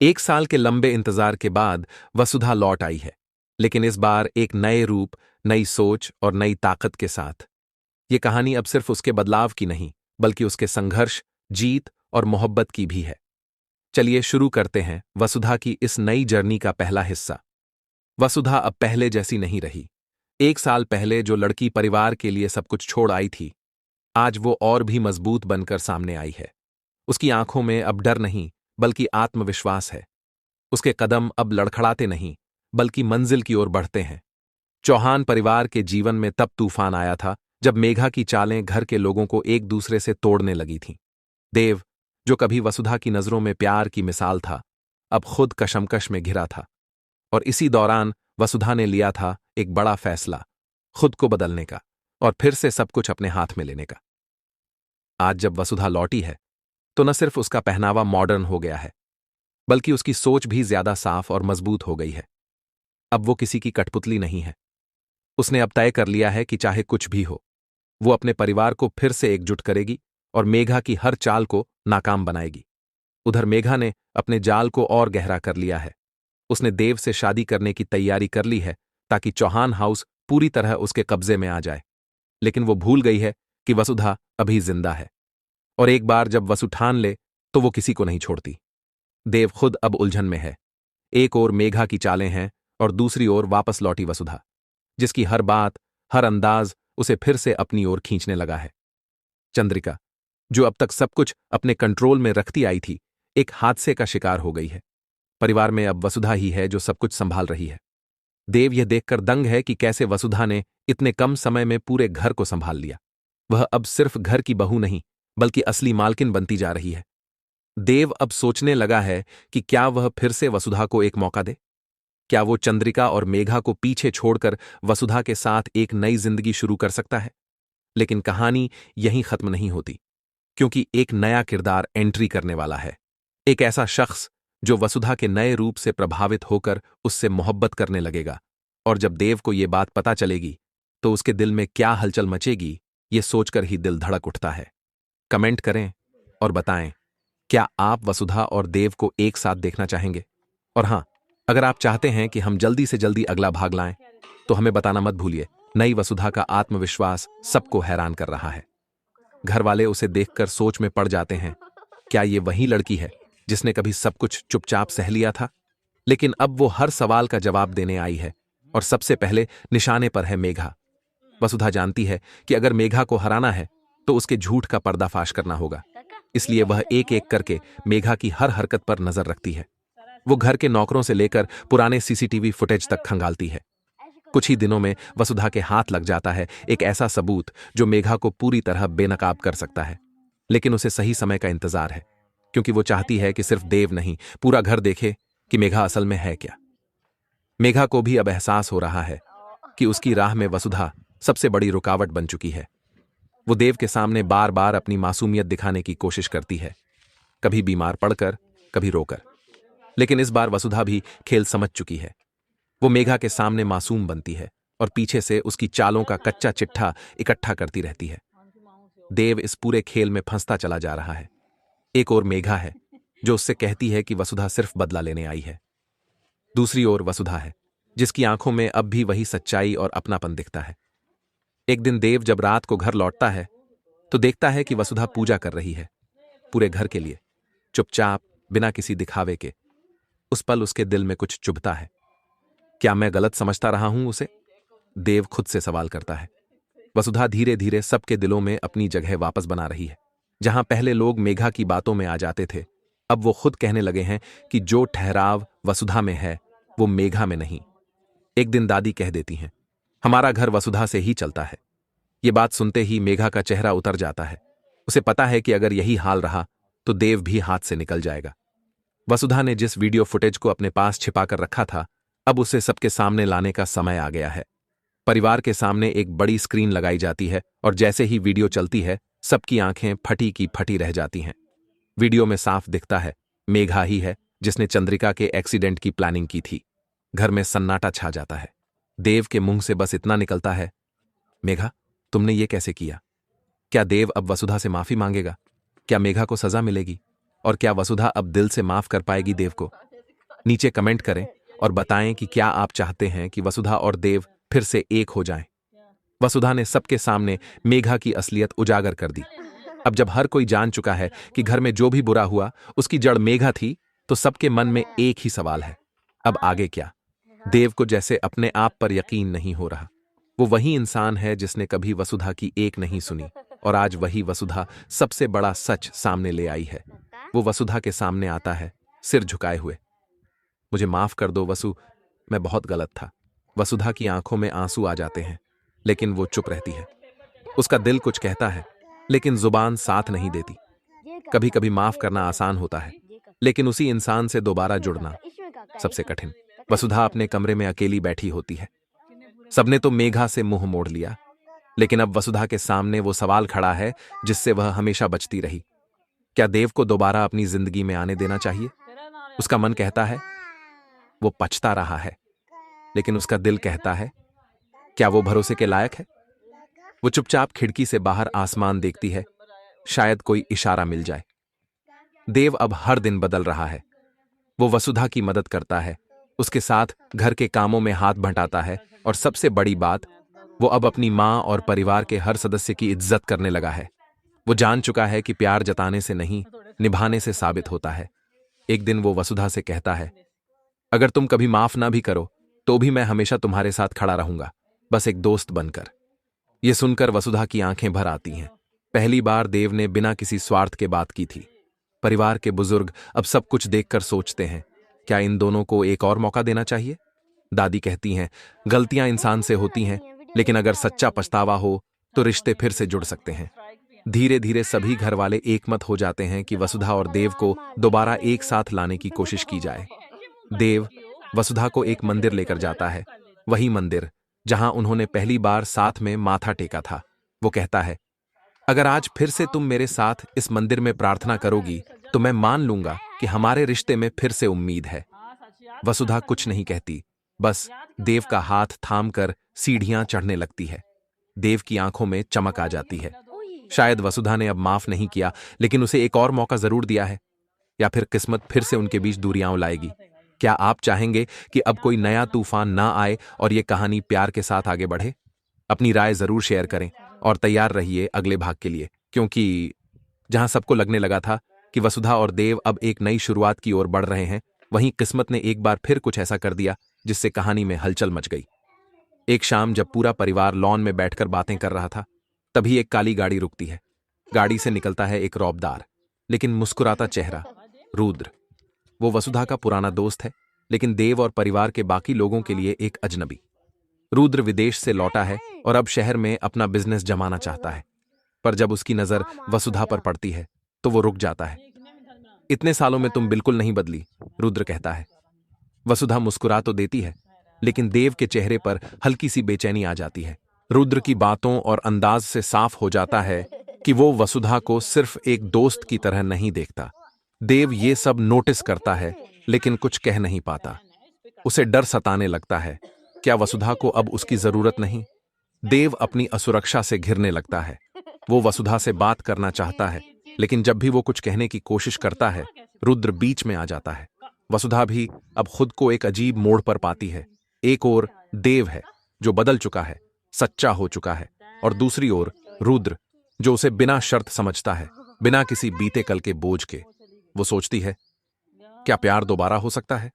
एक साल के लंबे इंतजार के बाद वसुधा लौट आई है, लेकिन इस बार एक नए रूप, नई सोच और नई ताकत के साथ। ये कहानी अब सिर्फ उसके बदलाव की नहीं, बल्कि उसके संघर्ष, जीत और मोहब्बत की भी है। चलिए शुरू करते हैं वसुधा की इस नई जर्नी का पहला हिस्सा। वसुधा अब पहले जैसी नहीं रही। एक साल पहले जो लड़की परिवार के लिए सब कुछ छोड़ आई थी, आज वो और भी मजबूत बनकर सामने आई है। उसकी आंखों में अब डर नहीं, बल्कि आत्मविश्वास है। उसके कदम अब लड़खड़ाते नहीं, बल्कि मंजिल की ओर बढ़ते हैं। चौहान परिवार के जीवन में तब तूफान आया था जब मेघा की चालें घर के लोगों को एक दूसरे से तोड़ने लगी थीं। देव, जो कभी वसुधा की नजरों में प्यार की मिसाल था, अब खुद कशमकश में घिरा था। और इसी दौरान वसुधा ने लिया था एक बड़ा फैसला, खुद को बदलने का और फिर से सब कुछ अपने हाथ में लेने का। आज जब वसुधा लौटी है, तो न सिर्फ उसका पहनावा मॉडर्न हो गया है, बल्कि उसकी सोच भी ज्यादा साफ और मजबूत हो गई है। अब वो किसी की कठपुतली नहीं है। उसने अब तय कर लिया है कि चाहे कुछ भी हो, वो अपने परिवार को फिर से एकजुट करेगी और मेघा की हर चाल को नाकाम बनाएगी। उधर मेघा ने अपने जाल को और गहरा कर लिया है। उसने देव से शादी करने की तैयारी कर ली है, ताकि चौहान हाउस पूरी तरह उसके कब्जे में आ जाए। लेकिन वो भूल गई है कि वसुधा अभी जिंदा है, और एक बार जब वसु ठान ले तो वो किसी को नहीं छोड़ती। देव खुद अब उलझन में है। एक ओर मेघा की चालें हैं और दूसरी ओर वापस लौटी वसुधा, जिसकी हर बात, हर अंदाज उसे फिर से अपनी ओर खींचने लगा है। चंद्रिका, जो अब तक सब कुछ अपने कंट्रोल में रखती आई थी, एक हादसे का शिकार हो गई है। परिवार में अब वसुधा ही है जो सब कुछ संभाल रही है। देव यह देखकर दंग है कि कैसे वसुधा ने इतने कम समय में पूरे घर को संभाल लिया। वह अब सिर्फ घर की बहू नहीं, बल्कि असली मालकिन बनती जा रही है। देव अब सोचने लगा है कि क्या वह फिर से वसुधा को एक मौका दे। क्या वो चंद्रिका और मेघा को पीछे छोड़कर वसुधा के साथ एक नई जिंदगी शुरू कर सकता है। लेकिन कहानी यहीं खत्म नहीं होती, क्योंकि एक नया किरदार एंट्री करने वाला है। एक ऐसा शख्स जो वसुधा के नए रूप से प्रभावित होकर उससे मोहब्बत करने लगेगा। और जब देव को ये बात पता चलेगी, तो उसके दिल में क्या हलचल मचेगी, ये सोचकर ही दिल धड़क उठता है। कमेंट करें और बताएं, क्या आप वसुधा और देव को एक साथ देखना चाहेंगे? और हां, अगर आप चाहते हैं कि हम जल्दी से जल्दी अगला भाग लाएं, तो हमें बताना मत भूलिए। नई वसुधा का आत्मविश्वास सबको हैरान कर रहा है। घर वाले उसे देखकर सोच में पड़ जाते हैं, क्या ये वही लड़की है जिसने कभी सब कुछ चुपचाप सह लिया था? लेकिन अब वो हर सवाल का जवाब देने आई है, और सबसे पहले निशाने पर है मेघा। वसुधा जानती है कि अगर मेघा को हराना है, तो उसके झूठ का पर्दाफाश करना होगा। इसलिए वह एक एक करके मेघा की हर हरकत पर नजर रखती है। वो घर के नौकरों से लेकर पुराने सीसीटीवी फुटेज तक खंगालती है। कुछ ही दिनों में वसुधा के हाथ लग जाता है एक ऐसा सबूत जो मेघा को पूरी तरह बेनकाब कर सकता है। लेकिन उसे सही समय का इंतजार है, क्योंकि वो चाहती है कि सिर्फ देव नहीं, पूरा घर देखे कि मेघा असल में है क्या। मेघा को भी अब एहसास हो रहा है कि उसकी राह में वसुधा सबसे बड़ी रुकावट बन चुकी है। वो देव के सामने बार बार अपनी मासूमियत दिखाने की कोशिश करती है, कभी बीमार पड़कर, कभी रोकर। लेकिन इस बार वसुधा भी खेल समझ चुकी है। वो मेघा के सामने मासूम बनती है और पीछे से उसकी चालों का कच्चा चिट्ठा इकट्ठा करती रहती है। देव इस पूरे खेल में फंसता चला जा रहा है। एक ओर मेघा है जो उससे कहती है कि वसुधा सिर्फ बदला लेने आई है। दूसरी ओर वसुधा है जिसकी आंखों में अब भी वही सच्चाई और अपनापन दिखता है। एक दिन देव जब रात को घर लौटता है, तो देखता है कि वसुधा पूजा कर रही है, पूरे घर के लिए, चुपचाप, बिना किसी दिखावे के। उस पल उसके दिल में कुछ चुभता है। क्या मैं गलत समझता रहा हूं उसे? देव खुद से सवाल करता है। वसुधा धीरे धीरे सबके दिलों में अपनी जगह वापस बना रही है। जहां पहले लोग मेघा की बातों में आ जाते थे, अब वो खुद कहने लगे हैं कि जो ठहराव वसुधा में है, वो मेघा में नहीं। एक दिन दादी कह देती हैं, हमारा घर वसुधा से ही चलता है। ये बात सुनते ही मेघा का चेहरा उतर जाता है। उसे पता है कि अगर यही हाल रहा, तो देव भी हाथ से निकल जाएगा। वसुधा ने जिस वीडियो फुटेज को अपने पास छिपाकर रखा था, अब उसे सबके सामने लाने का समय आ गया है। परिवार के सामने एक बड़ी स्क्रीन लगाई जाती है, और जैसे ही वीडियो चलती है, सबकी आंखें फटी की फटी रह जाती हैं। वीडियो में साफ दिखता है, मेघा ही है जिसने चंद्रिका के एक्सीडेंट की प्लानिंग की थी। घर में सन्नाटा छा जाता है। देव के मुंह से बस इतना निकलता है, मेघा, तुमने ये कैसे किया? क्या देव अब वसुधा से माफी मांगेगा? क्या मेघा को सजा मिलेगी? और क्या वसुधा अब दिल से माफ कर पाएगी देव को? नीचे कमेंट करें और बताएं कि क्या आप चाहते हैं कि वसुधा और देव फिर से एक हो जाएं। वसुधा ने सबके सामने मेघा की असलियत उजागर कर दी। अब जब हर कोई जान चुका है कि घर में जो भी बुरा हुआ उसकी जड़ मेघा थी, तो सबके मन में एक ही सवाल है, अब आगे क्या? देव को जैसे अपने आप पर यकीन नहीं हो रहा। वो वही इंसान है जिसने कभी वसुधा की एक नहीं सुनी, और आज वही वसुधा सबसे बड़ा सच सामने ले आई है। वो वसुधा के सामने आता है, सिर झुकाए हुए। मुझे माफ कर दो वसु, मैं बहुत गलत था। वसुधा की आंखों में आंसू आ जाते हैं, लेकिन वो चुप रहती है। उसका दिल कुछ कहता है, लेकिन जुबान साथ नहीं देती। कभी कभी माफ करना आसान होता है, लेकिन उसी इंसान से दोबारा जुड़ना सबसे कठिन। वसुधा अपने कमरे में अकेली बैठी होती है। सबने तो मेघा से मुंह मोड़ लिया, लेकिन अब वसुधा के सामने वो सवाल खड़ा है जिससे वह हमेशा बचती रही। क्या देव को दोबारा अपनी जिंदगी में आने देना चाहिए? उसका मन कहता है, वो पछता रहा है, लेकिन उसका दिल कहता है, क्या वो भरोसे के लायक है? वो चुपचाप खिड़की से बाहर आसमान देखती है, शायद कोई इशारा मिल जाए। देव अब हर दिन बदल रहा है। वो वसुधा की मदद करता है, उसके साथ घर के कामों में हाथ बंटाता है, और सबसे बड़ी बात, वो अब अपनी मां और परिवार के हर सदस्य की इज्जत करने लगा है। वो जान चुका है कि प्यार जताने से नहीं, निभाने से साबित होता है। एक दिन वो वसुधा से कहता है, अगर तुम कभी माफ ना भी करो तो भी मैं हमेशा तुम्हारे साथ खड़ा रहूंगा, बस एक दोस्त बनकर। यह सुनकर वसुधा की आंखें भर आती हैं। पहली बार देव ने बिना किसी स्वार्थ के बात की थी। परिवार के बुजुर्ग अब सब कुछ देखकर सोचते हैं, क्या इन दोनों को एक और मौका देना चाहिए? दादी कहती हैं, गलतियां इंसान से होती हैं, लेकिन अगर सच्चा पछतावा हो तो रिश्ते फिर से जुड़ सकते हैं। धीरे धीरे सभी घर वाले एकमत हो जाते हैं कि वसुधा और देव को दोबारा एक साथ लाने की कोशिश की जाए। देव वसुधा को एक मंदिर लेकर जाता है, वही मंदिर जहां उन्होंने पहली बार साथ में माथा टेका था। वो कहता है, अगर आज फिर से तुम मेरे साथ इस मंदिर में प्रार्थना करोगी तो मैं मान लूंगा कि हमारे रिश्ते में फिर से उम्मीद है। वसुधा कुछ नहीं कहती, बस देव का हाथ थामकर सीढ़ियां चढ़ने लगती है। देव की आंखों में चमक आ जाती है। शायद वसुधा ने अब माफ नहीं किया, लेकिन उसे एक और मौका जरूर दिया है, या फिर किस्मत फिर से उनके बीच दूरियां लाएगी। क्या आप चाहेंगे कि अब कोई नया तूफान ना आए और ये कहानी प्यार के साथ आगे बढ़े? अपनी राय जरूर शेयर करें और तैयार रहिए अगले भाग के लिए, क्योंकि जहां सबको लगने लगा था कि वसुधा और देव अब एक नई शुरुआत की ओर बढ़ रहे हैं, वहीं किस्मत ने एक बार फिर कुछ ऐसा कर दिया जिससे कहानी में हलचल मच गई। एक शाम जब पूरा परिवार लॉन में बैठकर बातें कर रहा था, तभी एक काली गाड़ी रुकती है। गाड़ी से निकलता है एक रौबदार लेकिन मुस्कुराता चेहरा, रुद्र। वो वसुधा का पुराना दोस्त है, लेकिन देव और परिवार के बाकी लोगों के लिए एक अजनबी। रुद्र विदेश से लौटा है और अब शहर में अपना बिजनेस जमाना चाहता है, पर जब उसकी नजर वसुधा पर पड़ती है तो वो रुक जाता है। इतने सालों में तुम बिल्कुल नहीं बदली, रुद्र कहता है। वसुधा मुस्कुरा तो देती है, लेकिन देव के चेहरे पर हल्की सी बेचैनी आ जाती है। रुद्र की बातों और अंदाज से साफ हो जाता है कि वो वसुधा को सिर्फ एक दोस्त की तरह नहीं देखता। देव ये सब नोटिस करता है, लेकिन कुछ कह नहीं पाता। उसे डर सताने लगता है, क्या वसुधा को अब उसकी जरूरत नहीं? देव अपनी असुरक्षा से घिरने लगता है। वो वसुधा से बात करना चाहता है, लेकिन जब भी वो कुछ कहने की कोशिश करता है, रुद्र बीच में आ जाता है। वसुधा भी अब खुद को एक अजीब मोड़ पर पाती है। एक ओर देव है जो बदल चुका है, सच्चा हो चुका है, और दूसरी ओर रुद्र जो उसे बिना शर्त समझता है, बिना किसी बीते कल के बोझ के। वो सोचती है, क्या प्यार दोबारा हो सकता है?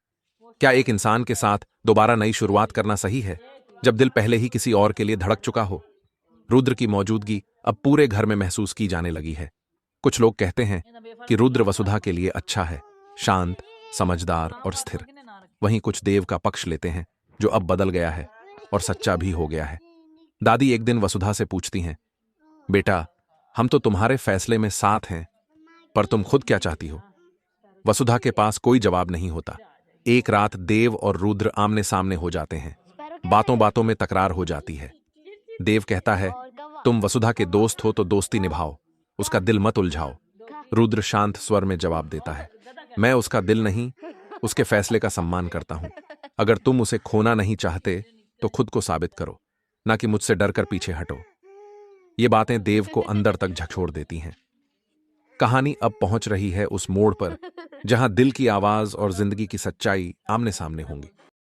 क्या एक इंसान के साथ दोबारा नई शुरुआत करना सही है, जब दिल पहले ही किसी और के लिए धड़क चुका हो? रुद्र की मौजूदगी अब पूरे घर में महसूस की जाने लगी है। कुछ लोग कहते हैं कि रुद्र वसुधा के लिए अच्छा है, शांत, समझदार और स्थिर। वहीं कुछ देव का पक्ष लेते हैं, जो अब बदल गया है और सच्चा भी हो गया है। दादी एक दिन वसुधा से पूछती हैं, बेटा, हम तो तुम्हारे फैसले में साथ हैं, पर तुम खुद क्या चाहती हो? वसुधा के पास कोई जवाब नहीं होता। एक रात देव और रुद्र आमने सामने हो जाते हैं। बातों बातों में तकरार हो जाती है। देव कहता है, तुम वसुधा के दोस्त हो तो दोस्ती निभाओ, उसका दिल मत उलझाओ। रुद्र शांत स्वर में जवाब देता है, मैं उसका दिल नहीं, उसके फैसले का सम्मान करता हूं। अगर तुम उसे खोना नहीं चाहते तो खुद को साबित करो, ना कि मुझसे डरकर पीछे हटो। ये बातें देव को अंदर तक झकझोर देती हैं। कहानी अब पहुंच रही है उस मोड़ पर जहां दिल की आवाज और जिंदगी की सच्चाई आमने सामने होंगी।